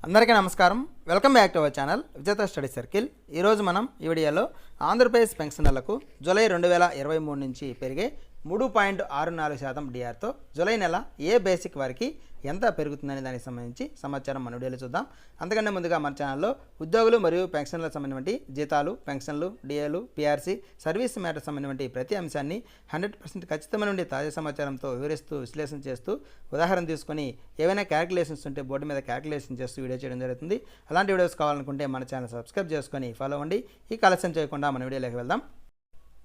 అందరికీ నమస్కారం. Welcome back to our channel విజేత స్టడీ సర్కిల్. ఈరోజు మనం ఈ వీడియోలో ఆంధ్రప్రదేశ్ పెన్షనర్లకు జూలై 2023 నుంచి పెరిగే 3.64% డిఆర్తో జూలై నెల ఏ బేసిక్ వారికి ఎంత పెరుగుతుందనే దానికి సంబంధించి సమాచారం మన వీడియోలో చూద్దాం. అంతకంటే ముందుగా మన ఛానల్లో ఉద్యోగులు మరియు పెన్షన్లకు సంబంధించిన జీతాలు, పెన్షన్లు, డిఏలు, పిఆర్సీ, సర్వీస్ మ్యాటర్ సంబంధించిన ప్రతి అంశాన్ని 100% ఖచ్చితమైన తాజా సమాచారంతో వివరిస్తూ విశ్లేషణ చేస్తూ ఉదాహరణ తీసుకొని ఏవైనా క్యాలిక్యులేషన్స్ ఉంటే బోర్డు మీద క్యాలిక్యులేషన్ చేస్తూ వీడియో చేయడం జరుగుతుంది. అలాంటి వీడియోస్ కావాలనుకుంటే మన ఛానల్ సబ్స్క్రైబ్ చేసుకొని ఫాలో అవ్వండి. ఈ ఆలస్యం చేయకుండా మన వీడియోలోకి వెళ్దాం.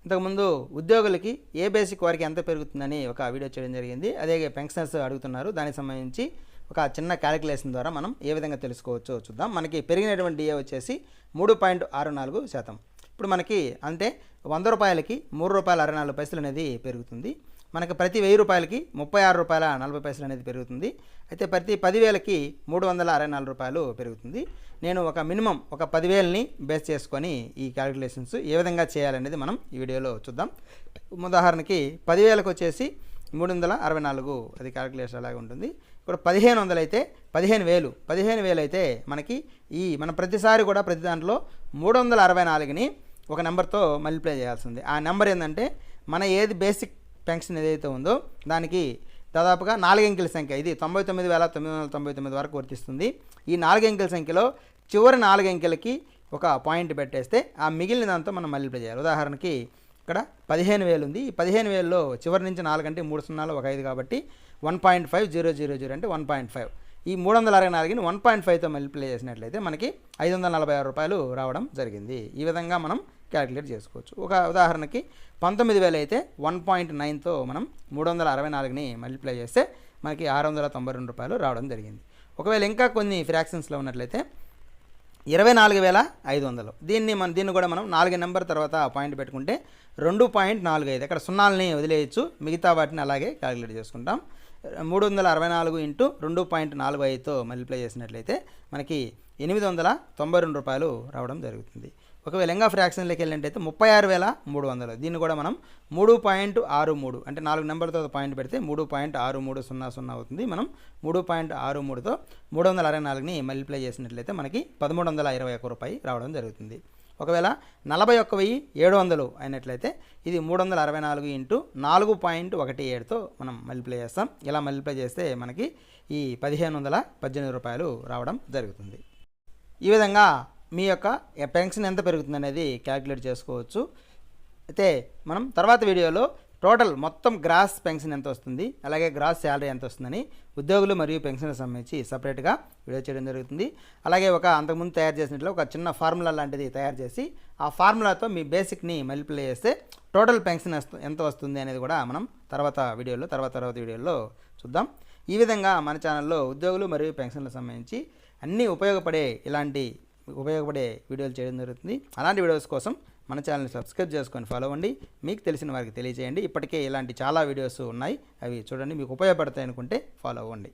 ఇంతకుముందు ఉద్యోగులకి ఏ బేసిక్ వారికి ఎంత పెరుగుతుందని ఒక వీడియో చేయడం జరిగింది. అదే పెన్షనర్స్ అడుగుతున్నారు. దానికి సంబంధించి ఒక చిన్న క్యాలిక్యులేషన్ ద్వారా మనం ఏ విధంగా తెలుసుకోవచ్చో చూద్దాం. మనకి పెరిగినటువంటి డిఏ వచ్చేసి 3.64%. ఇప్పుడు మనకి అంటే 100 రూపాయలకి ₹3.64 అనేది పెరుగుతుంది. మనకి ప్రతి 1000 రూపాయలకి ₹36.40 అనేది పెరుగుతుంది. అయితే ప్రతి 10,000కి ₹364 పెరుగుతుంది. నేను ఒక మినిమం ఒక 10,000ని బేస్ చేసుకొని ఈ క్యాలిక్యులేషన్స్ ఏ విధంగా చేయాలనేది మనం ఈ వీడియోలో చూద్దాం. ఉదాహరణకి 10,000కి వచ్చేసి 364 అది క్యాలిక్యులేషన్ అలాగే ఉంటుంది. ఇప్పుడు 1,500 అయితే 15,000 అయితే మనకి మనం ప్రతిసారి కూడా ప్రతి దాంట్లో 364ని ఒక నెంబర్తో మల్టిప్లై చేయాల్సింది. ఆ నెంబర్ ఏంటంటే మన ఏది బేసిక్ పెన్షన్ ఏదైతే ఉందో దానికి దాదాపుగా 4 అంకెల సంఖ్య, ఇది 99,999 వరకు వర్తిస్తుంది. ఈ 4 అంకెల సంఖ్యలో చివరి 4 అంకెలకి ఒక పాయింట్ పెట్టేస్తే ఆ మిగిలిన దాంతో మనం మల్టిప్లై చేయాలి. ఉదాహరణకి ఇక్కడ 15,000 ఉంది. ఈ 15,000లో చివరి నుంచి 4 అంటే 3 సున్నాలు ఒక 5 కాబట్టి 1.5000 అంటే 1.5. ఈ 364ని 1.5తో మల్టిప్లై చేసినట్లయితే మనకి ₹546 రావడం జరిగింది. ఈ విధంగా మనం క్యాలిక్యులేట్ చేసుకోవచ్చు. ఒక ఉదాహరణకి 19,000 అయితే 1.9తో మనం 364ని మల్టిప్లై చేస్తే మనకి ₹692 రావడం జరిగింది. ఒకవేళ ఇంకా కొన్ని ఫ్రాక్షన్స్లో ఉన్నట్లయితే 24,500, దీన్ని కూడా మనం 4 నెంబర్ తర్వాత పాయింట్ పెట్టుకుంటే 2.45, ఇక్కడ సున్నాలని వదిలేయచ్చు, మిగతా వాటిని అలాగే క్యాలిక్యులేట్ చేసుకుంటాం. 364 ఇంటూ 2.45తో మల్టిప్లై చేసినట్లయితే మనకి ₹892 రావడం జరుగుతుంది. ఒకవేళ ఇంకా ఫ్రాక్షన్లోకి వెళ్ళినట్టయితే 36,300, దీన్ని కూడా మనం 3.63 అంటే 4 నెంబర్తో పాయింట్ పెడితే 3.6300 అవుతుంది. మనం 3.63తో 364ని మల్టిప్లై చేసినట్లయితే మనకి ₹1,321 రావడం జరుగుతుంది. ఒకవేళ 41,700 అయినట్లయితే ఇది 364 ఇంటూ 4.17తో మనం మల్టిప్లై చేస్తాం. ఇలా మల్టిప్లై చేస్తే మనకి ఈ ₹1,518 రావడం జరుగుతుంది. ఈ విధంగా మీ యొక్క పెన్షన్ ఎంత పెరుగుతుంది అనేది క్యాలిక్యులేట్ చేసుకోవచ్చు. అయితే మనం తర్వాత వీడియోలో టోటల్ మొత్తం గ్రాస్ పెన్షన్ ఎంత వస్తుంది, అలాగే గ్రాస్ శాలరీ ఎంత వస్తుందని ఉద్యోగులు మరియు పెన్షన్ సంబంధించి సపరేట్గా వీడియో చేయడం జరుగుతుంది. అలాగే అంతకుముందు తయారు చేసినట్లు ఒక చిన్న ఫార్ములా లాంటిది తయారు చేసి ఆ ఫార్ములాతో మీ బేసిక్ని మల్టిప్లై చేస్తే టోటల్ పెన్షన్ ఎంత వస్తుంది అనేది కూడా మనం తర్వాత వీడియోలో చూద్దాం. ఈ విధంగా మన ఛానల్లో ఉద్యోగులు మరియు పెన్షన్లకు సంబంధించి అన్నీ ఉపయోగపడే వీడియోలు చేయడం జరుగుతుంది. అలాంటి వీడియోస్ కోసం మన ఛానల్ని సబ్స్క్రైబ్ చేసుకొని ఫాలో అవ్వండి. మీకు తెలిసిన వారికి తెలియజేయండి. ఇప్పటికే ఇలాంటి చాలా వీడియోస్ ఉన్నాయి, అవి చూడండి, మీకు ఉపయోగపడతాయి అనుకుంటే ఫాలో అవ్వండి.